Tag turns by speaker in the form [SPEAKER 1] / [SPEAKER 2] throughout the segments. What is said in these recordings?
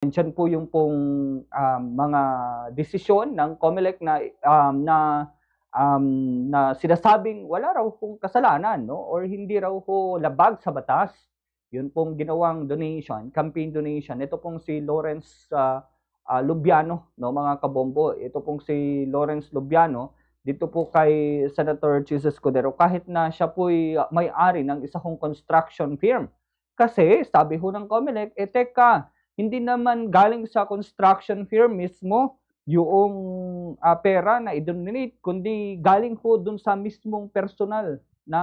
[SPEAKER 1] Nandiyan po yung pong mga desisyon ng COMELEC um, na sinasabing wala raw pong kasalanan, no? Or hindi raw po labag sa batas. Yun pong ginawang donation, campaign donation. Ito pong si Lawrence Lubiano, no, mga kabombo. Ito pong si Lawrence Lubiano dito po kay Senator Jesus Cordero, kahit na siya po'y may-ari ng isang construction firm. Kasi sabi ho ng COMELEC, teka, hindi naman galing sa construction firm mismo yung pera na i-donate, kundi galing po dun sa mismong personal na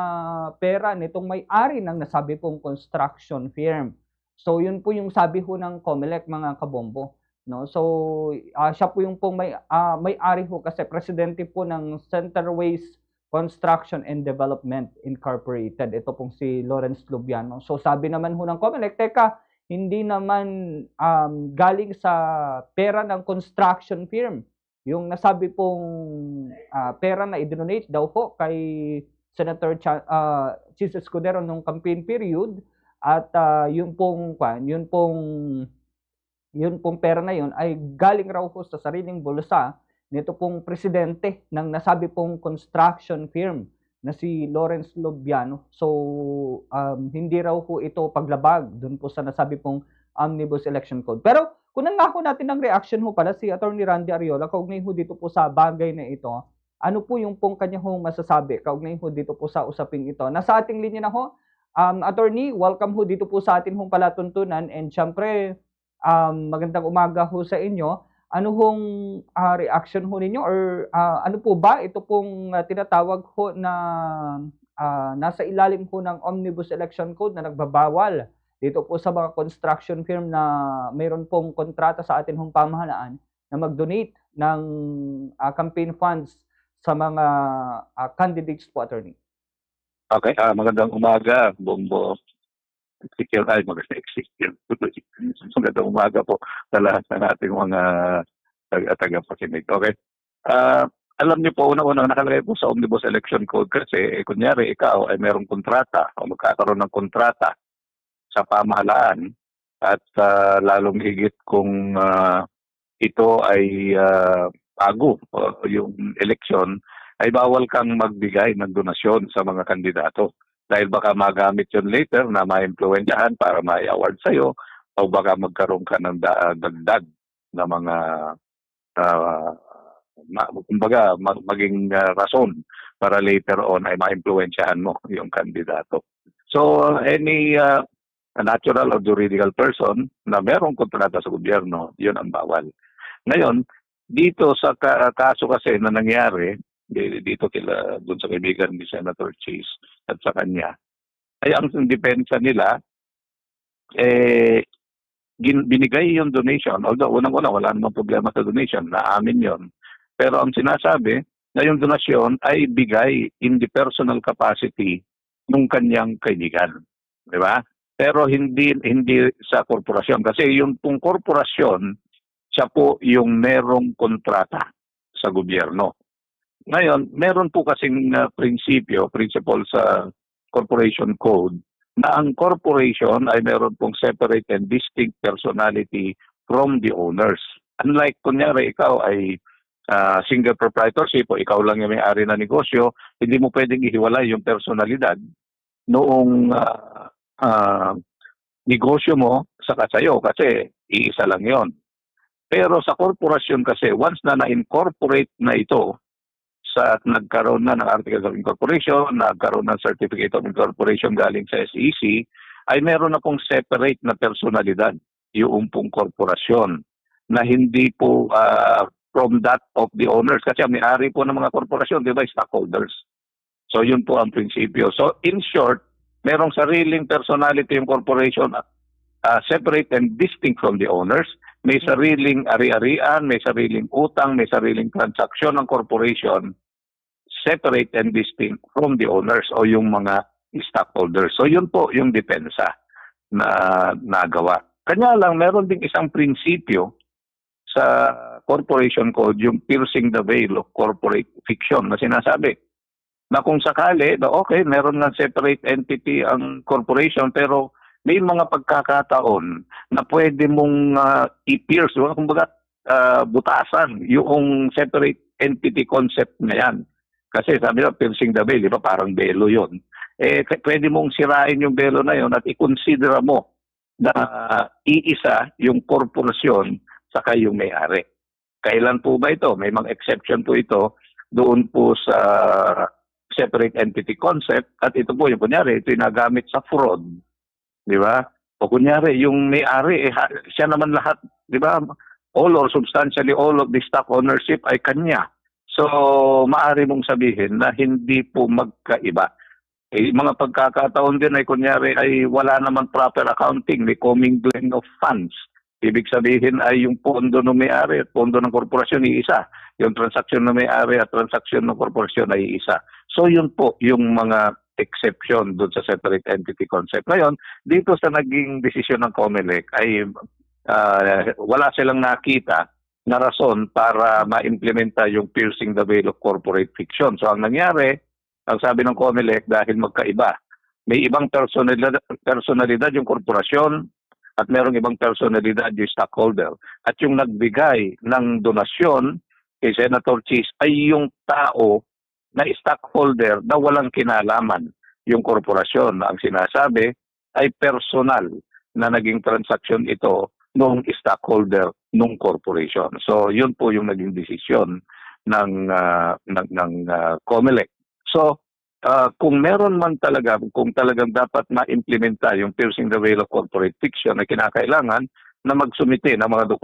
[SPEAKER 1] pera nitong may-ari ng nasabi pong construction firm. So yun po yung sabi ho ng COMELEC, mga kabombo. No? So siya po yung pong may-ari ho kasi presidente po ng Centerways Construction and Development Incorporated. Ito pong si Lawrence Lubiano. So sabi naman ho ng COMELEC, teka, hindi naman galing sa pera ng construction firm. Yung nasabi pong pera na i-donate daw po kay Senator Jesus Cordero nung campaign period, at yun pong pera na yun ay galing raw po sa sariling bulsa nito pong presidente ng nasabi pong construction firm na si Lawrence Lubiano. So hindi raw po ito paglabag dun po sa nasabi pong Omnibus Election Code. Pero kunan nga ho natin ng reaction ho pala si Attorney Randy Ariola kaugnay ho dito po sa bagay na ito. Ano po yung pong kanya hong masasabi kaugnay ho dito po sa usaping ito? Nasa ating linya na ho. Attorney, welcome ho dito po sa atin hong palatuntunan, and syempre magandang umaga ho sa inyo. Ano hong reaction ho ninyo, or ano po ba ito pong tinatawag ho na nasa ilalim ho ng Omnibus Election Code na nagbabawal dito po sa mga construction firm na mayroon pong kontrata sa atin hong pamahalaan na mag-donate ng campaign funds sa mga candidates po, attorney?
[SPEAKER 2] Okay, magandang umaga, Bombo. Magandang umaga po sa lahat ng ating mga tagapakinig. Okay. Alam niyo po, una-una nakalagay po sa Omnibus Election Code kasi, kunyari, ikaw ay mayroong kontrata o magkakaroon ng kontrata sa pamahalaan at lalong higit kung ito ay bago yung eleksyon, ay bawal kang magbigay ng donasyon sa mga kandidato. Dahil baka magamit yun later na ma-impluensyahan para ma-award sa'yo, o baka magkaroon ka ng dagdag na mga kumbaga maging rason para later on ay ma-impluensyahan mo yung kandidato. So any natural or juridical person na merong kontrata sa gobyerno, yun ang bawal. Ngayon, dito sa kaso kasi na nangyari, dito doon sa kaibigan ni Senator Chase at sa kanya, ay ang depensa nila, binigay yung donation. Although unang-una wala namang problema sa donation, naamin yon. Pero ang sinasabi na yung donasyon ay bigay in the personal capacity ng kanyang kaibigan. Di ba? Pero hindi sa korporasyon. Kasi yung pong korporasyon, siya po yung merong kontrata sa gobyerno. Ngayon, meron po kasing principle sa Corporation Code na ang corporation ay meron pong separate and distinct personality from the owners. Unlike, kunyari, ikaw ay single proprietorship o ikaw lang yung may-ari na negosyo, hindi mo pwedeng ihiwalay yung personalidad noong negosyo mo sa kasayo kasi iisa lang yon. Pero sa corporation kasi, once na na-incorporate na ito, at nagkaroon na ng Articles of Incorporation, nagkaroon ng Certificate of Incorporation galing sa SEC, ay meron na pong separate na personalidad yung pong korporasyon na hindi po from that of the owners. Kasi ang may-ari po ng mga korporasyon, di ba, stockholders. So yun po ang prinsipyo. So in short, merong sariling personality yung corporation, separate and distinct from the owners. May sariling ari-arian, may sariling utang, may sariling transaksyon ng corporation, separate and distinct from the owners o yung mga stockholders. So yun po yung depensa na nagawa. Kanya lang, meron ding isang prinsipyo sa Corporation Code, yung piercing the veil of corporate fiction na sinasabi na kung sakali, na okay, meron ng separate entity ang corporation pero may mga pagkakataon na pwede mong i-pierce, kumbaga butasan yung separate entity concept na yan. Kasi sabi nila, piercing the veil, di ba? Parang belo yon. Pwede mong sirain yung belo na yon at i-consider mo na iisa yung korporasyon saka yung may-ari. Kailan po ba ito? May mga exception po ito doon po sa separate entity concept at ito po yung kunyari, ito yung nagamit sa fraud. Di ba? O kunyari, yung may-ari, siya naman lahat, di ba? All or substantially all of the stock ownership ay kanya. So, maaari mong sabihin na hindi po magkaiba. Mga pagkakataon din ay kunyari ay wala naman proper accounting, may commingling of funds. Ibig sabihin ay yung pondo ng may-ari at pondo ng korporasyon ay isa. Yung transaksyon ng may-ari at transaksyon ng korporasyon ay isa. So, yun po yung mga exception doon sa separate entity concept. Ngayon, dito sa naging desisyon ng COMELEC ay wala silang nakita na rason para ma-implementa yung piercing the veil of corporate fiction. So ang nangyari, ang sabi ng COMELEC dahil magkaiba, may ibang personalidad yung korporasyon at merong ibang personalidad yung stockholder. At yung nagbigay ng donasyon kay Senator Cheese ay yung tao na stockholder na walang kinalaman yung korporasyon. Ang sinasabi ay personal na naging transaksyon ito nung stockholder nung corporation. So, yun po yung naging desisyon ng COMELEC. So, kung meron man talaga, kung talagang dapat ma-implementa yung piercing the veil of corporate fiction na kinakailangan na magsumite ng mga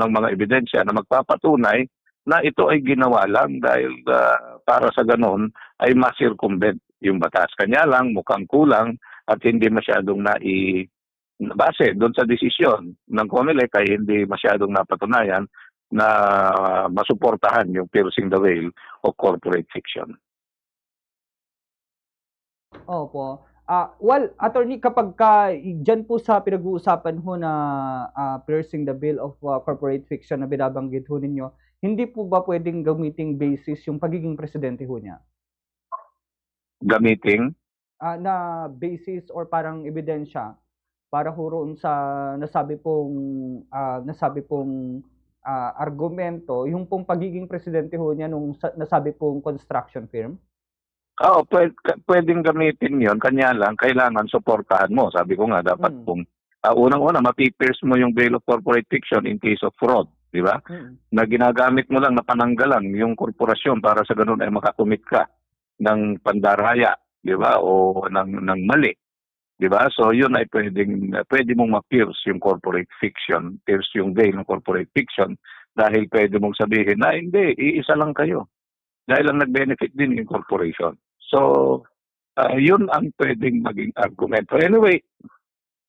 [SPEAKER 2] ng mga ebidensya na magpapatunay na ito ay ginawa lang dahil para sa ganon ay ma-circumvent yung batas. Kanya lang, mukhang kulang at hindi masyadong base doon sa desisyon ng COMELEC ay hindi masyadong napatunayan na masuportahan yung piercing the veil of corporate fiction.
[SPEAKER 1] Opo. Well, attorney, kapag dyan po sa pinag-uusapan ho na piercing the veil of corporate fiction na binabanggit ho ninyo, hindi po ba pwedeng gamiting basis yung pagiging presidente ho niya?
[SPEAKER 2] Gamiting?
[SPEAKER 1] Na basis or parang ebidensya para ho roon sa nasabi pong argumento, yung pong pagiging presidente ho niya nung nasabi pong construction firm?
[SPEAKER 2] Oo, pwedeng gamitin yon. Kanya lang, kailangan suportahan mo. Sabi ko nga, dapat kung unang-una, mapipierce mo yung veil of corporate fiction in case of fraud. Di ba? Na ginagamit mo lang na pananggalang yung korporasyon para sa ganun ay makakumit ka ng pandaraya, di ba? O ng mali. Di ba? So yun ay pwede mong ma-pierce yung corporate fiction, pierce yung veil ng corporate fiction dahil pwede mong sabihin na hindi, iisa lang kayo. Dahil ang nag-benefit din yung corporation. So, yun ang pwedeng maging argumento. Anyway,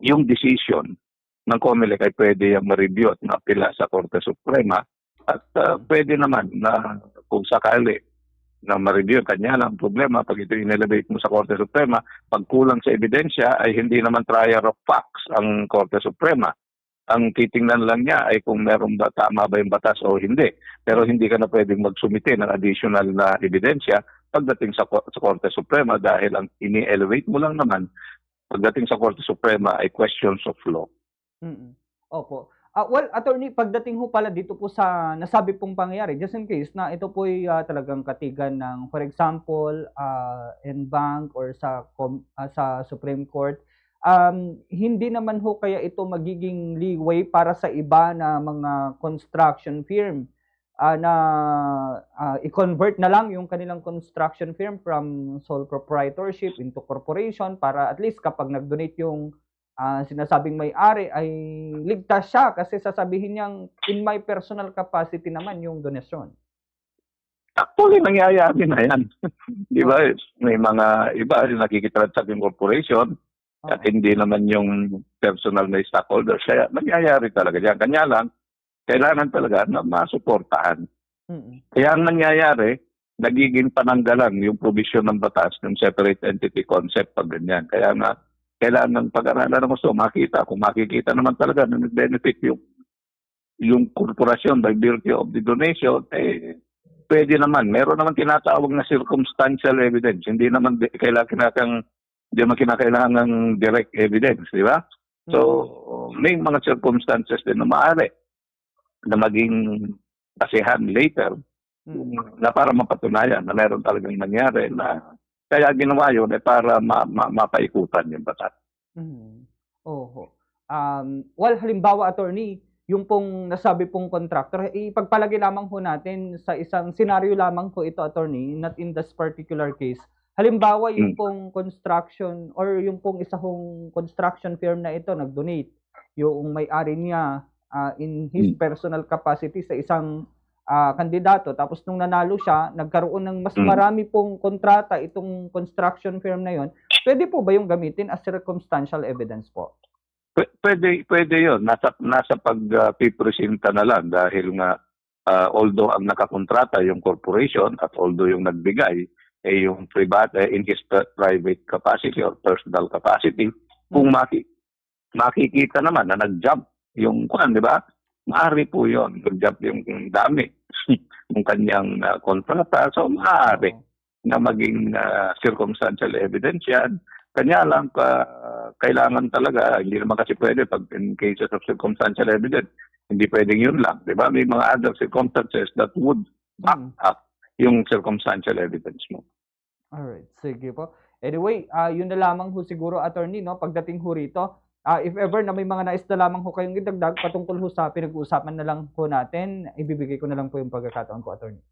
[SPEAKER 2] yung decision ng COMELEC ay pwede yung ma-review at ma-apila sa Korte Suprema at pwede naman na kung sakali na ma-review, kanya lang problema pag ito in-elevate mo sa Korte Suprema, pag kulang sa ebidensya ay hindi naman trier of facts ang Korte Suprema. Ang titingnan lang niya ay kung meron ba tama ba yung batas o hindi. Pero hindi ka na pwedeng magsumite ng additional na ebidensya pagdating sa Korte Suprema dahil ang ini-elevate mo lang naman pagdating sa Korte Suprema ay questions of law.
[SPEAKER 1] Opo. Well, attorney, pagdating ho pala dito po sa nasabi pong pangyayari, just in case na ito po ay talagang katigan ng, for example, NBank or sa Supreme Court, hindi naman ho kaya ito magiging leeway para sa iba na mga construction firm na i-convert na lang yung kanilang construction firm from sole proprietorship into corporation para at least kapag nag-donate yung sinasabing may-ari ay ligtas siya kasi sasabihin niyang in my personal capacity naman yung donasyon.
[SPEAKER 2] Actually, nangyayari na yan. Di ba? May mga iba yung nakikitransact yung corporation at hindi naman yung personal na stockholders. Kaya nangyayari talaga yan. Kanya lang, kailangan talaga na masuportahan. Kaya ang nangyayari, nagiging pananggalan yung provision ng batas ng separate entity concept pag ganyan. Kaya nga, kailangan pag-aralan ng gusto, makita. Kung makikita naman talaga na nag-benefit yung korporasyon by virtue of the donation, pwede naman. Meron naman tinatawag na circumstantial evidence. Hindi naman kailangan Hindi naman kinakailangan ng direct evidence, di ba? So, may mga circumstances din na maaari na maging kasihan later na para mapatunayan na meron talagang nangyari na kaya ginawa yun para mapaikutan yung batas.
[SPEAKER 1] Oho. Well, halimbawa, attorney, yung pong nasabi pong contractor, ipagpalagay lamang po natin sa isang senaryo lamang po ito, attorney, not in this particular case. Halimbawa, yung pong construction or yung pong isa kong construction firm na ito nag-donate, yung may-ari niya in his personal capacity sa isang kandidato, tapos nung nanalo siya, nagkaroon ng mas marami pong kontrata itong construction firm na yon. Pwede po ba yung gamitin as circumstantial evidence po?
[SPEAKER 2] Pwede yun. Nasa pagpipresenta na lang dahil nga although ang nakakontrata yung corporation at although yung nagbigay yung private in his private capacity or personal capacity, kung makikita naman na nag-jump yung di ba? Maaari po yun. Nag-jump yung dami ng kanyang kontrata. So maaari na maging circumstantial evidence yan. Kanya lang kailangan talaga, hindi naman kasi pwede pag in cases of circumstantial evidence, hindi pwedeng yun lang. Di ba? May mga other circumstances that would back up yung circumstantial evidence mo.
[SPEAKER 1] Alright, sige po. Anyway, yun na lamang ho siguro, attorney, no? Pagdating ho rito, if ever na may mga nais na lamang ho kayong idagdag patungkol ho sa pinag-uusapan na lang po natin, ibibigay ko na lang po yung pagkakataon ko, attorney.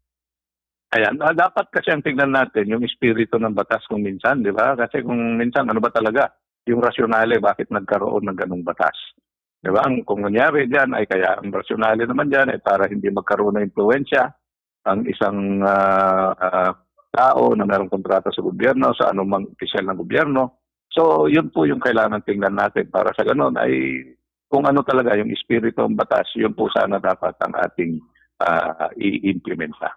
[SPEAKER 2] Ayan, dapat kasi ang tignan natin yung espiritu ng batas kung minsan, di ba? Kasi kung minsan, ano ba talaga yung rasyonale, bakit nagkaroon ng ganung batas? Di ba? Kung nangyari dyan, ay kaya ang rasyonale naman dyan ay para hindi magkaroon ng impluensya ang isang tao na mayroong kontrata sa gobyerno, sa anumang opisyal ng gobyerno. So, yun po yung kailangan tingnan natin para sa ganun ay kung ano talaga yung espiritu ng batas, yun po sana dapat ang ating i-implementa.